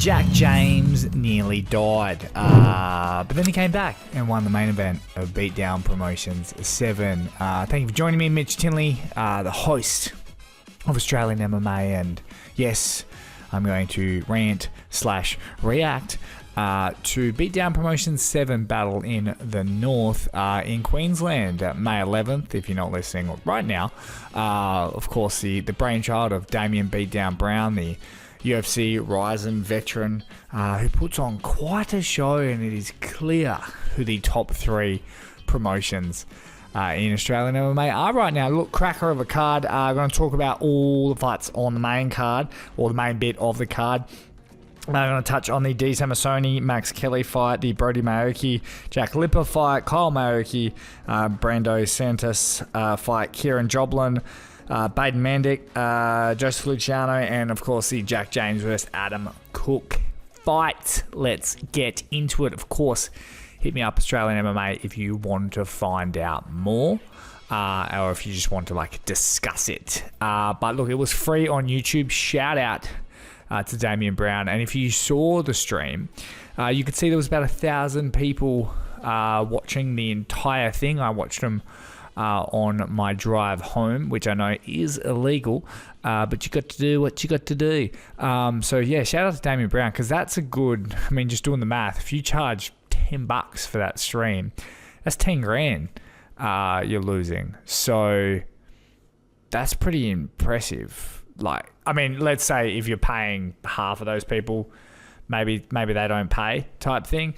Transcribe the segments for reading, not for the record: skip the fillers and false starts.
Jack James nearly died, but then he came back and won the main event of Beatdown Promotions 7. Thank you for joining me, Mitch Tinley, the host of Australian MMA, and yes, I'm going to rant/react to Beatdown Promotions 7 battle in the north in Queensland, May 11th, if you're not listening right now. Of course, the brainchild of Damian Beatdown Brown, the UFC Ryzen veteran, who puts on quite a show, and it is clear who the top 3 promotions in Australian MMA are right now. Look, cracker of a card. I'm going to talk about all the fights on the main card, or the main bit of the card. I'm going to touch on the D. Samasoni, Max Kelly fight, the Brody Maki, Jack Lipper fight, Kyle Maki, Brando Santos fight, Kieran Joblin, Baden Mandic, Joseph Luchano, and of course the Jack James vs Adam Cook fight. Let's get into it. Of course, hit me up, Australian MMA, if you want to find out more, or if you just want to discuss it. But look, it was free on YouTube. Shout out to Damian Brown, and if you saw the stream, you could see there was about 1,000 people watching the entire thing. I watched them on my drive home, which I know is illegal, but you got to do what you got to do. So yeah, shout out to Damian Brown, because that's a good, just doing the math, if you charge $10 for that stream, that's 10 grand you're losing. So that's pretty impressive. Let's say if you're paying half of those people, maybe they don't pay type thing.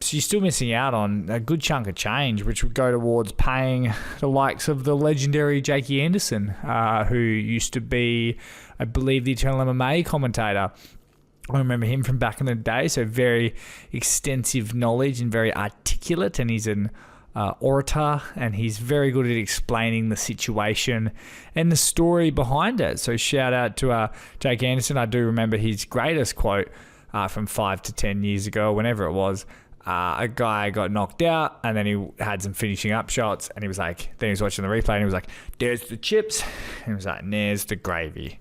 So you're still missing out on a good chunk of change, which would go towards paying the likes of the legendary Jakey Anderson, who used to be, I believe, the Eternal MMA commentator. I remember him from back in the day, so very extensive knowledge and very articulate, and he's an orator, and he's very good at explaining the situation and the story behind it. So shout out to Jake Anderson. I do remember his greatest quote from 5 to 10 years ago, whenever it was. A guy got knocked out, and then he had some finishing up shots, and he was like, then he was watching the replay, and he was like, "There's the chips," and he was like, "There's the gravy."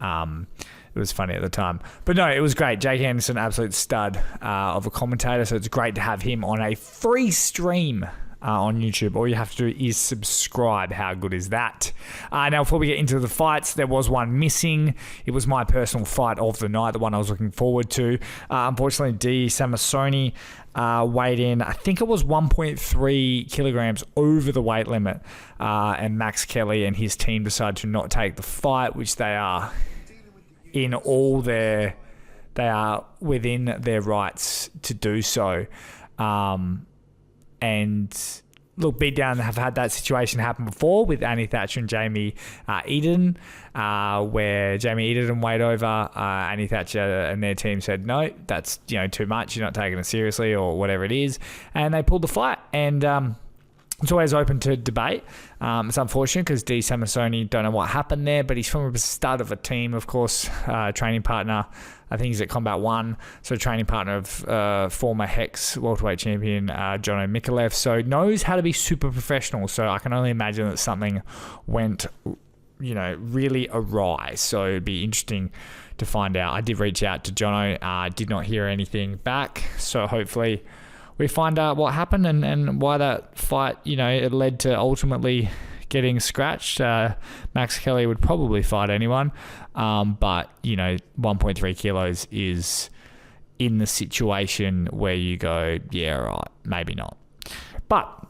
It was funny at the time, but no, it was great. Jake Anderson, absolute stud of a commentator, so it's great to have him on a free stream on YouTube. All you have to do is subscribe. How good is that? Now, before we get into the fights, there was one missing. It was my personal fight of the night, the one I was looking forward to. Unfortunately, D. Samasoni weighed in, I think it was 1.3 kilograms over the weight limit, and Max Kelly and his team decided to not take the fight, which they are within their rights to do so. And look, Beatdown have had that situation happen before with Annie Thatcher and Jamie Eden, where Jamie Eden weighed over. Annie Thatcher and their team said, no, that's too much. You're not taking it seriously, or whatever it is. And they pulled the fight. And it's always open to debate. It's unfortunate because D. Samasoni, don't know what happened there, but he's from a stud of a team, of course, training partner. I think he's at Combat 1, so training partner of former Hex welterweight champion Jono Mikalev, so knows how to be super professional. So I can only imagine that something went, really awry. So it'd be interesting to find out. I did reach out to Jono, did not hear anything back. So hopefully we find out what happened and why that fight, it led to ultimately getting scratched. Max Kelly would probably fight anyone, but 1.3 kilos is in the situation where you go, yeah, right, maybe not. But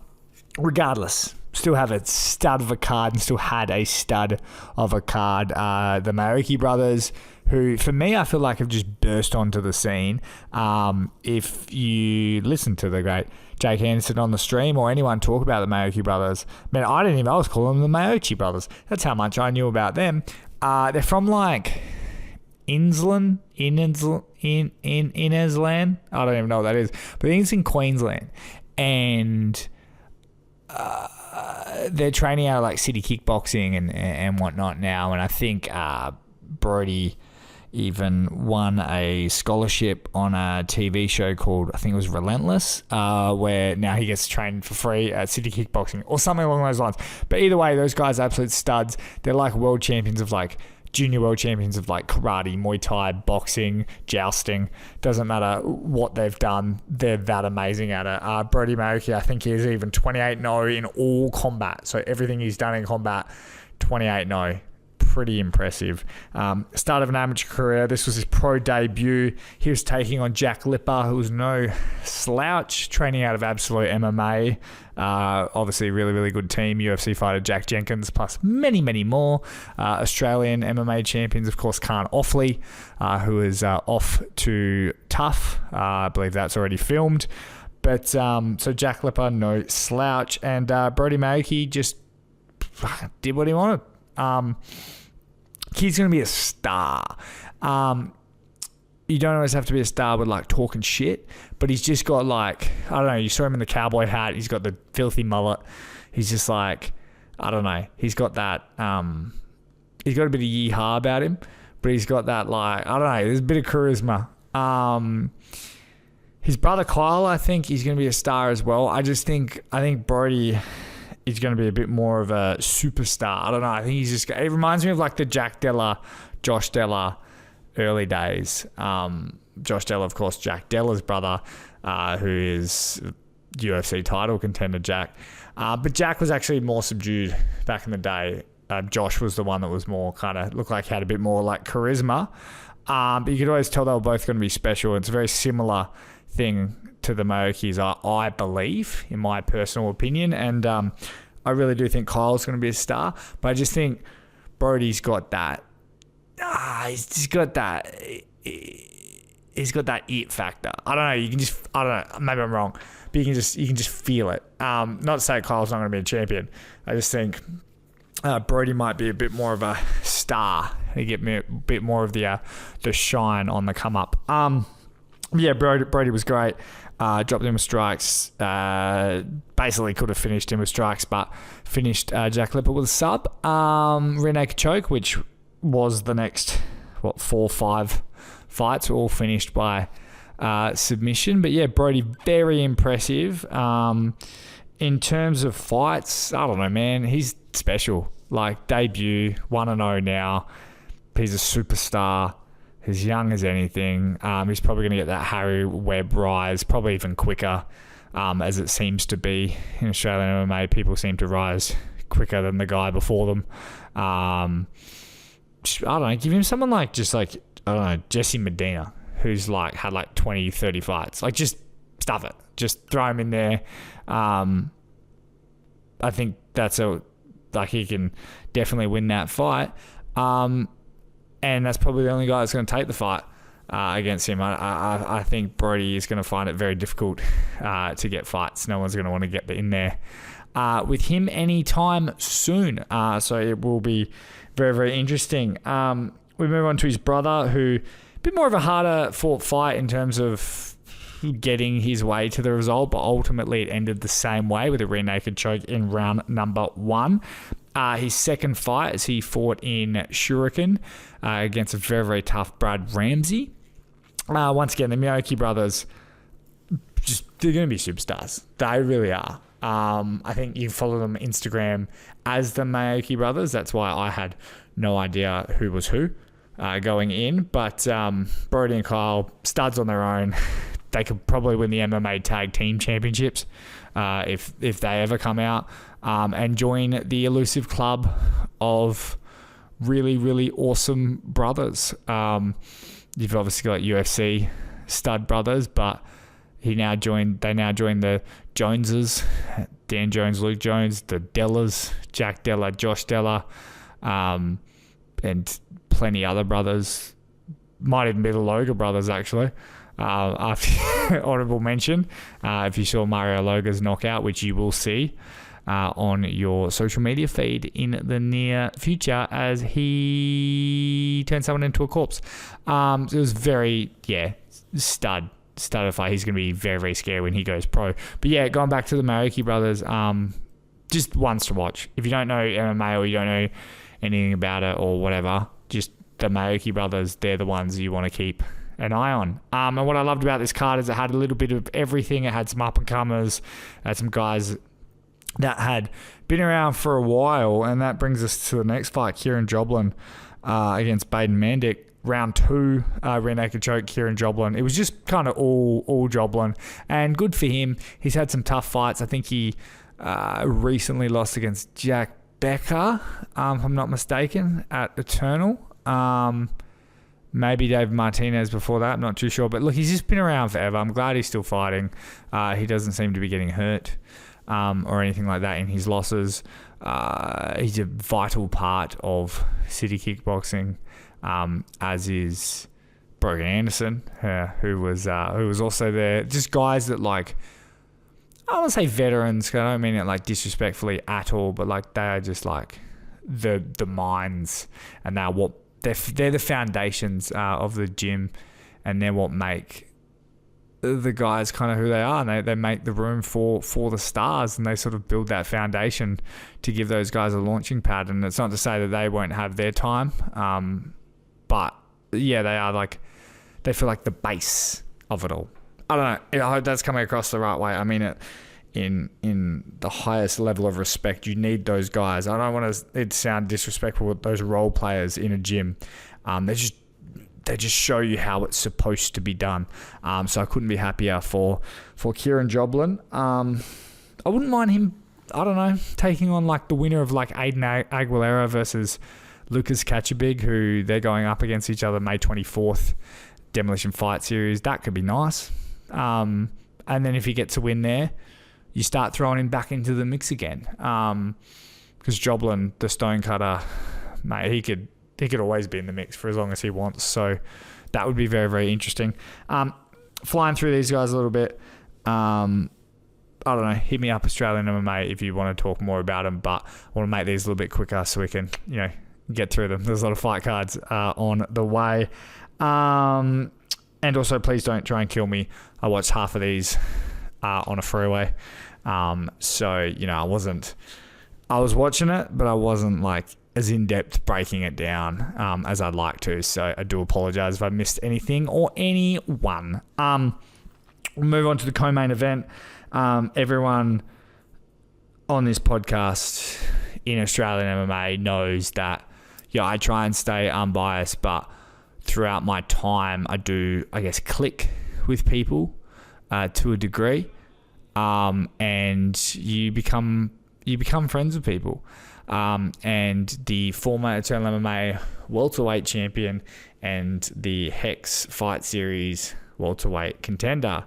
regardless, still have a stud of a card, and still had a stud of a card. The Mayi Brothers, who for me I feel like have just burst onto the scene. If you listen to the great Jake Anderson on the stream, or anyone talk about the Mayi Brothers, I didn't even, I was calling them the Mayi Brothers. That's how much I knew about them. They're from Innesland. I don't even know what that is, but it's in Queensland, and they're training out of city kickboxing and whatnot now. And I think Brody even won a scholarship on a TV show called, I think it was Relentless, where now he gets trained for free at city kickboxing or something along those lines. But either way, those guys are absolute studs. They're like world champions of junior world champions of like karate, Muay Thai, boxing, jousting. Doesn't matter what they've done, they're that amazing at it. Brody Maki, I think he's even 28-0 in all combat. So everything he's done in combat, 28-0. Pretty impressive. Start of an amateur career. This was his pro debut. He was taking on Jack Lipper, who was no slouch, training out of Absolute MMA. Obviously, really, really good team. UFC fighter Jack Jenkins, plus many, many more. Australian MMA champions, of course, Khan Offley, who is off to Tough. I believe that's already filmed. But so Jack Lipper, no slouch. And Brody Maki just did what he wanted. Kid's going to be a star. You don't always have to be a star with like talking shit, but he's just got like, I don't know, you saw him in the cowboy hat, he's got the filthy mullet. He's just like, I don't know, he's got that, he's got a bit of yeehaw about him, but he's got that like, I don't know, there's a bit of charisma. His brother Kyle, I think he's going to be a star as well. I think Brody is going to be a bit more of a superstar. I don't know. I think he's just... It reminds me of like the Jack Della, Josh Della early days. Josh Della, of course, Jack Della's brother, who is UFC title contender Jack. But Jack was actually more subdued back in the day. Josh was the one that was more kind of... Looked like he had a bit more like charisma. But you could always tell they were both going to be special. It's a very similar thing to the Maokis, I believe, in my personal opinion. And I really do think Kyle's going to be a star. But I just think Brody's got that... he's just got that... He's got that it factor. I don't know. You can just... I don't know. Maybe I'm wrong. But you can just feel it. Not to say Kyle's not going to be a champion. I just think Brody might be a bit more of a star. He get me a bit more of the shine on the come up. Yeah, Brody was great. Dropped him with strikes. Basically could have finished him with strikes, but finished Jack Lipper with a sub. Rear naked choke, which was the next 4 or 5 fights, were all finished by submission. But yeah, Brody, very impressive. In terms of fights, I don't know, man. He's special. Like, debut, 1-0 now. He's a superstar. He's young as anything. He's probably going to get that Harry Webb rise, probably even quicker, as it seems to be in Australian MMA. People seem to rise quicker than the guy before them. I don't know. Give him someone like Jesse Medina, who's like had like 20, 30 fights. Like, just stuff it. Just throw him in there. I think he can definitely win that fight. And that's probably the only guy that's going to take the fight against him. I think Brody is going to find it very difficult to get fights. No one's going to want to get in there with him anytime soon. So it will be very, very interesting. We move on to his brother, who a bit more of a harder fought fight in terms of getting his way to the result, but ultimately it ended the same way with a rear naked choke in round number 1. His second fight as he fought in Shuriken against a very, very tough Brad Ramsey. Once again, the Mayi Brothers, they're going to be superstars. They really are. I think you follow them on Instagram as the Mayi Brothers. That's why I had no idea who was who going in. But Brody and Kyle, studs on their own. They could probably win the MMA Tag Team Championships if they ever come out, and join the elusive club of really, really awesome brothers. You've obviously got UFC stud brothers, but they now join the Joneses, Dan Jones, Luke Jones, the Dellas, Jack Della, Josh Della, and plenty other brothers. Might even be the Loga brothers, actually. After honorable mention, if you saw Mario Loga's knockout, which you will see on your social media feed in the near future as he turned someone into a corpse. It was very, stud fight. He's going to be very, very scary when he goes pro. But yeah, going back to the Mayi Brothers, just ones to watch. If you don't know MMA or you don't know anything about it or whatever, just the Mayi Brothers, they're the ones you want to keep an eye on. And what I loved about this card is it had a little bit of everything. It had some up-and-comers, it had some guys that had been around for a while, and that brings us to the next fight, Kieran Joblin against Baden Mandic. Round 2, rear naked choke, Kieran Joblin. It was just kind of all Joblin. And good for him. He's had some tough fights. I think he recently lost against Jack Becker, if I'm not mistaken, at Eternal. Maybe Dave Martinez before that. I'm not too sure. But look, he's just been around forever. I'm glad he's still fighting. He doesn't seem to be getting hurt or anything like that in his losses. He's a vital part of City Kickboxing. As is Brogan Anderson, who was also there. Just guys that, like, I don't want to say veterans, 'cause I don't mean it like disrespectfully at all, but like they are just like the minds, and they're the foundations of the gym, and they're what make the guys kind of who they are, and they make the room for the stars, and they sort of build that foundation to give those guys a launching pad. And it's not to say that they won't have their time. But yeah, they feel like the base of it all. I don't know. I hope that's coming across the right way. I mean it in the highest level of respect. You need those guys. I don't want it to sound disrespectful with those role players in a gym. They just show you how it's supposed to be done. So I couldn't be happier for Kieran Joblin. I wouldn't mind him, I don't know, taking on like the winner of like Aiden Aguilera versus Lucas Catchabig, who they're going up against each other May 24th, Demolition Fight Series. That could be nice. And then if he gets a win there, you start throwing him back into the mix again. Because Joblin, the stonecutter, mate, he could always be in the mix for as long as he wants. So that would be very, very interesting. Flying through these guys a little bit. I don't know. Hit me up, Australian MMA, if you want to talk more about them. But I want to make these a little bit quicker so we can, get through them. There's a lot of fight cards on the way. And also, please don't try and kill me. I watched half of these on a freeway. So, I was watching it, but I wasn't like as in-depth breaking it down as I'd like to. So I do apologize if I missed anything or anyone. We'll move on to the co-main event. Everyone on this podcast in Australian MMA knows that, I try and stay unbiased, but throughout my time, I do, I guess, click with people to a degree, and you become friends with people. And the former Eternal MMA welterweight champion and the Hex Fight Series welterweight contender,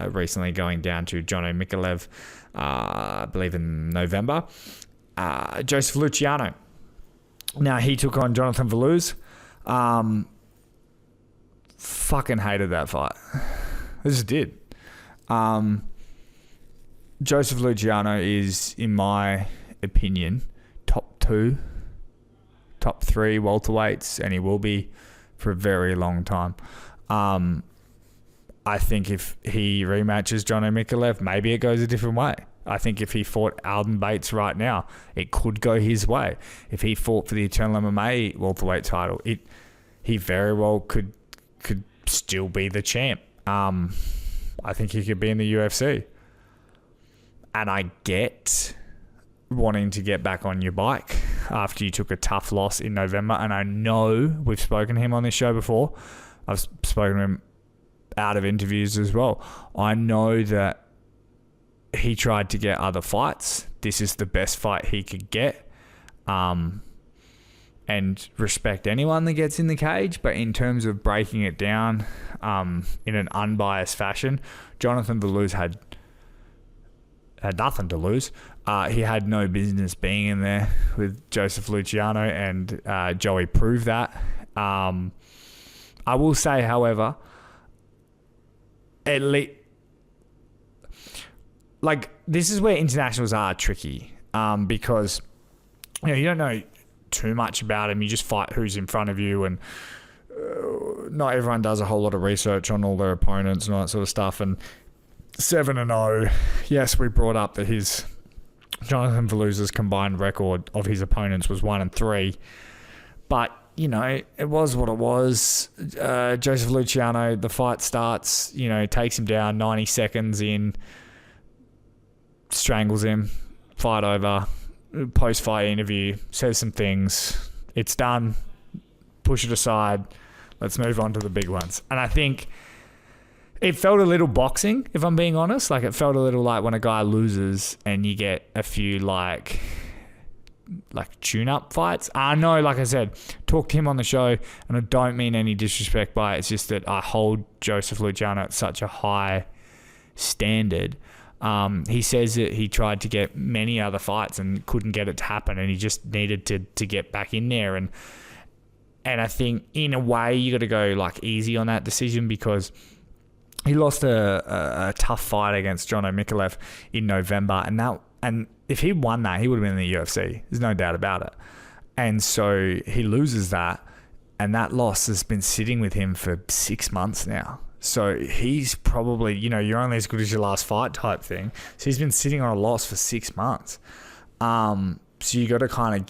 recently going down to Jono Mikalev, I believe in November, Joseph Luchano. Now, he took on Jonathan Velouz. Fucking hated that fight. I just did. Joseph Luchano is, in my opinion, top 2, top 3 welterweights, and he will be for a very long time. I think if he rematches Jono Mikalev, maybe it goes a different way. I think if he fought Alden Bates right now, it could go his way. If he fought for the Eternal MMA welterweight title, he very well could still be the champ. I think he could be in the UFC. And I get wanting to get back on your bike after you took a tough loss in November. And I know we've spoken to him on this show before. I've spoken to him out of interviews as well. I know that he tried to get other fights. This is the best fight he could get. And respect anyone that gets in the cage. But in terms of breaking it down in an unbiased fashion, Jonathan Velouz had nothing to lose. He had no business being in there with Joseph Luchano, and Joey proved that. I will say, however, at least, like, this is where internationals are tricky, because you don't know too much about him. You just fight who's in front of you, and not everyone does a whole lot of research on all their opponents and all that sort of stuff. And 7-0, yes, we brought up that Jonathan Velouz's combined record of his opponents was 1-3, but it was what it was. Joseph Luchano, the fight starts, takes him down 90 seconds in, strangles him, fight over, post-fight interview, says some things. It's done. push it aside. Let's move on to the big ones. And I think it felt a little boxing, if I'm being honest. Like, it felt a little like when a guy loses and you get a few like tune-up fights. I know, like I said, talked to him on the show, and I don't mean any disrespect by it. It's just that I hold Joseph Luchano at such a high standard. He says that he tried to get many other fights and couldn't get it to happen, and he just needed to get back in there. And I think in a way you got to go like easy on that decision, because he lost a tough fight against Jono Mikolev in November, and if he won that, he would have been in the UFC. There's no doubt about it. And so he loses that, and that loss has been sitting with him for 6 months now. So he's probably, you're only as good as your last fight type thing. So he's been sitting on a loss for 6 months. So you got to kind of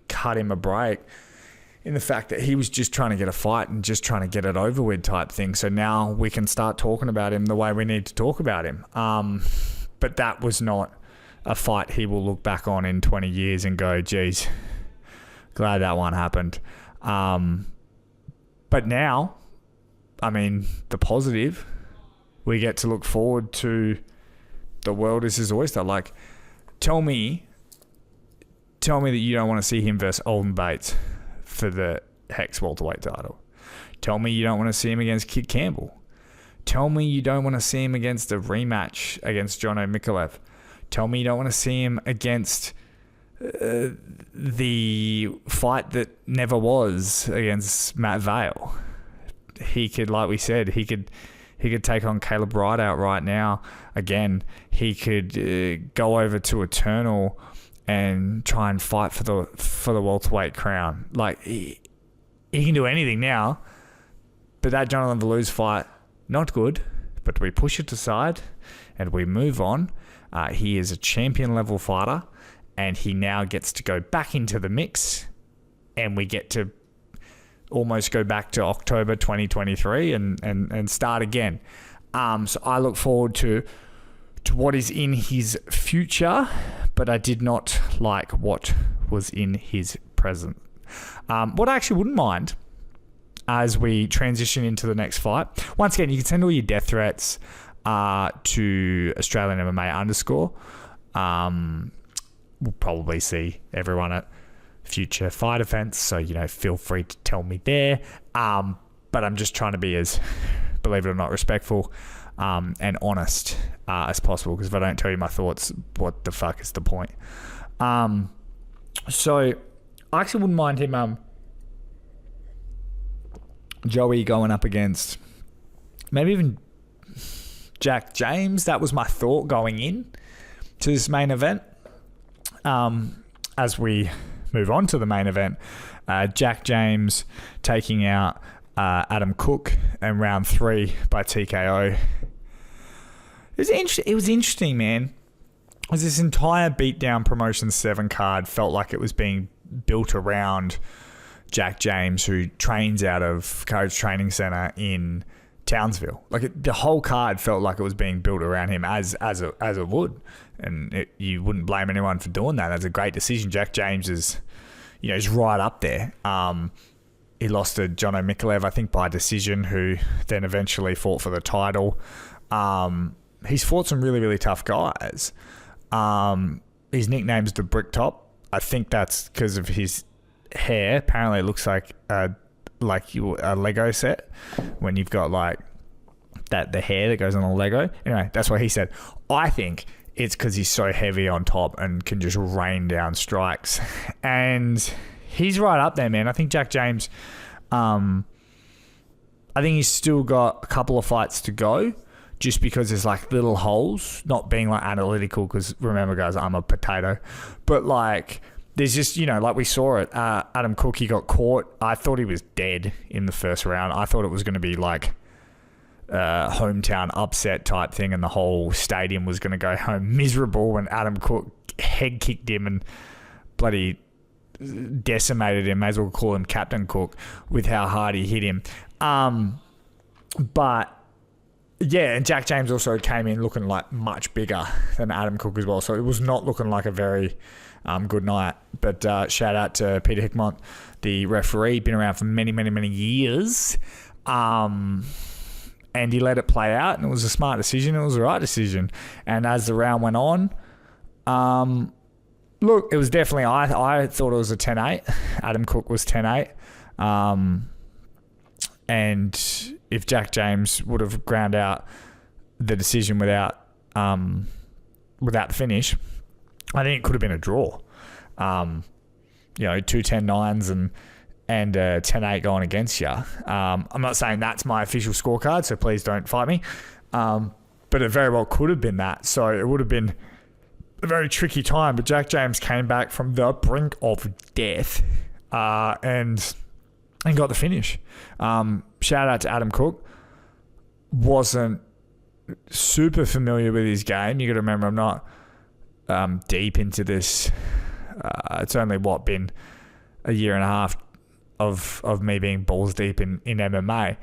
cut him a break in the fact that he was just trying to get a fight and just trying to get it over with type thing. So now we can start talking about him the way we need to talk about him. But that was not a fight he will look back on in 20 years and go, geez, glad that one happened. But now, I mean, the positive, we get to look forward to the world is his oyster. Like, tell me that you don't want to see him versus Alden Bates for the Hex welterweight title. Tell me you don't want to see him against Kid Campbell. Tell me you don't want to see him against a rematch against Jono Mikolev. Tell me you don't want to see him against the fight that never was against Matt Vale. He could, like we said, he could take on Caleb Rideout right now. Again, he could go over to Eternal and try and fight for the welterweight crown. Like, he can do anything now. But that Jonathan Valu's fight, not good. But we push it aside and we move on. He is a champion level fighter, and he now gets to go back into the mix, and we get to almost go back to October 2023 and start again. So I look forward to what is in his future, but I did not like what was in his present. What I actually wouldn't mind as we transition into the next fight, once again, you can send all your death threats to Australian MMA _. We'll probably see everyone at future fight events, so feel free to tell me there. But I'm just trying to be as, believe it or not, respectful and honest as possible, because if I don't tell you my thoughts, what the fuck is the point? So I actually wouldn't mind him Joey going up against maybe even Jack James. That was my thought going in to this main event. As we move on to the main event, Jack James taking out Adam Cook in round 3 by TKO. It was interesting, man. As this entire Beatdown Promotion 7 card felt like it was being built around Jack James, who trains out of Courage Training Centre in Townsville. Like, the whole card felt like it was being built around him as it would, and you wouldn't blame anyone for doing that. That's a great decision. Jack James is, he's right up there. He lost to Jono Mikolev, I think, by decision, who then eventually fought for the title. He's fought some really, really tough guys. His nickname's the Brick Top. I think that's because of his hair. Apparently, it looks like a Lego set when you've got like the hair that goes on a Lego. Anyway, that's what he said. I think it's because he's so heavy on top and can just rain down strikes. And he's right up there, man. I think Jack James, I think he's still got a couple of fights to go, just because there's like little holes, not being like analytical, because remember, guys, I'm a potato. But like, there's just, like we saw it, Adam Cook, he got caught. I thought he was dead in the first round. I thought it was going to be like a hometown upset type thing, and the whole stadium was going to go home miserable when Adam Cook head kicked him and bloody decimated him. May as well call him Captain Cook with how hard he hit him. But Yeah, and Jack James also came in looking like much bigger than Adam Cook as well. So it was not looking like a very good night. But shout out to Peter Hickmont, the referee, been around for many, many, many years. And he let it play out, and it was a smart decision. It was the right decision. And as the round went on, look, it was definitely, I thought it was a 10-8. Adam Cook was 10-8. And if Jack James would have ground out the decision without the finish, I think it could have been a draw. 2 10-9s and 10-8 going against you. I'm not saying that's my official scorecard, so please don't fight me. But it very well could have been that. So it would have been a very tricky time. But Jack James came back from the brink of death and got the finish. Shout out to Adam Cook. Wasn't super familiar with his game. You got to remember, I'm not deep into this. It's only been a year and a half of me being balls deep in MMA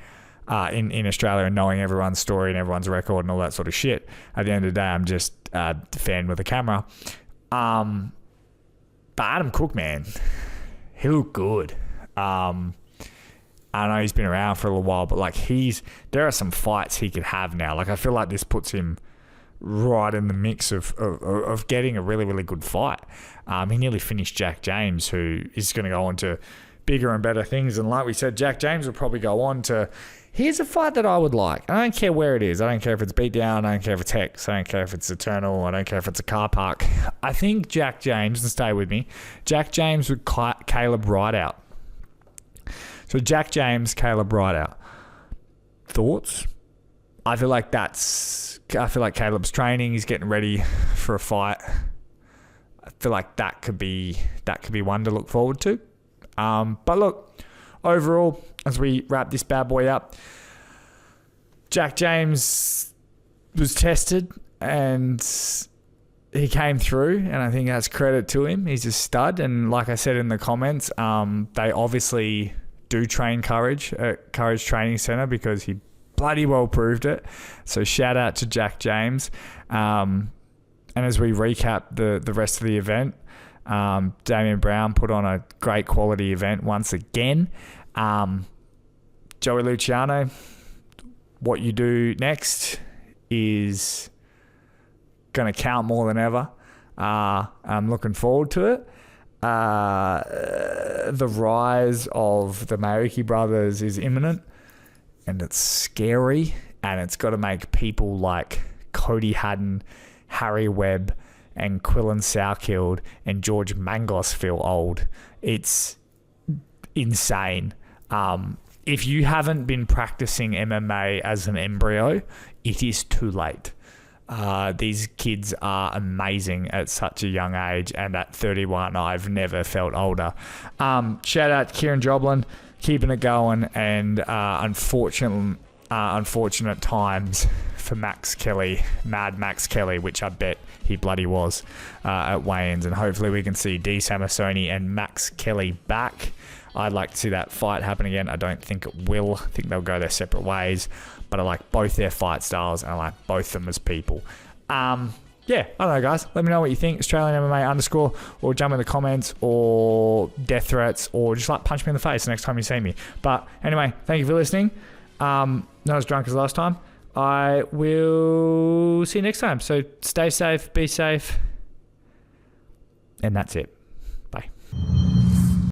in Australia and knowing everyone's story and everyone's record and all that sort of shit. At the end of the day, I'm just a fan with a camera. But Adam Cook, man, he looked good. I know he's been around for a little while, but there are some fights he could have now. Like, I feel like this puts him right in the mix of getting a really, really good fight. He nearly finished Jack James, who is going to go on to bigger and better things. And like we said, Jack James will probably go on to, here's a fight that I would like. I don't care where it is. I don't care if it's Beatdown. I don't care if it's Hex. I don't care if it's Eternal. I don't care if it's a car park. I think Jack James, and stay with me, Jack James with Caleb Rideout. So Jack James, Caleb Rideout. Thoughts? I feel like Caleb's training. He's getting ready for a fight. I feel like that could be one to look forward to. But look, overall, as we wrap this bad boy up, Jack James was tested and he came through, and I think that's credit to him. He's a stud, and like I said in the comments, they obviously do train Courage at Courage Training Centre because he bloody well proved it. So shout out to Jack James. And as we recap the rest of the event, Damian Brown put on a great quality event once again. Joey Luchano, what you do next is going to count more than ever. I'm looking forward to it. The rise of the Mayi Brothers is imminent, and it's scary, and it's got to make people like Cody Haddon, Harry Webb, and Quillan Sourkild and George Mangos feel old. It's insane. If you haven't been practicing MMA as an embryo, it is too late. These kids are amazing at such a young age, and at 31, I've never felt older. Shout out to Kieran Joblin, keeping it going, and unfortunate times for Max Kelly, Mad Max Kelly, which I bet he bloody was at weigh-ins, and hopefully we can see D. Samasoni and Max Kelly back. I'd like to see that fight happen again. I don't think it will. I think they'll go their separate ways, but I like both their fight styles, and I like both of them as people. Yeah, I don't know, guys. Let me know what you think. Australian MMA _ or jump in the comments, or death threats, or just punch me in the face the next time you see me. But anyway, thank you for listening. Not as drunk as last time. I will see you next time. So stay safe, be safe, and that's it.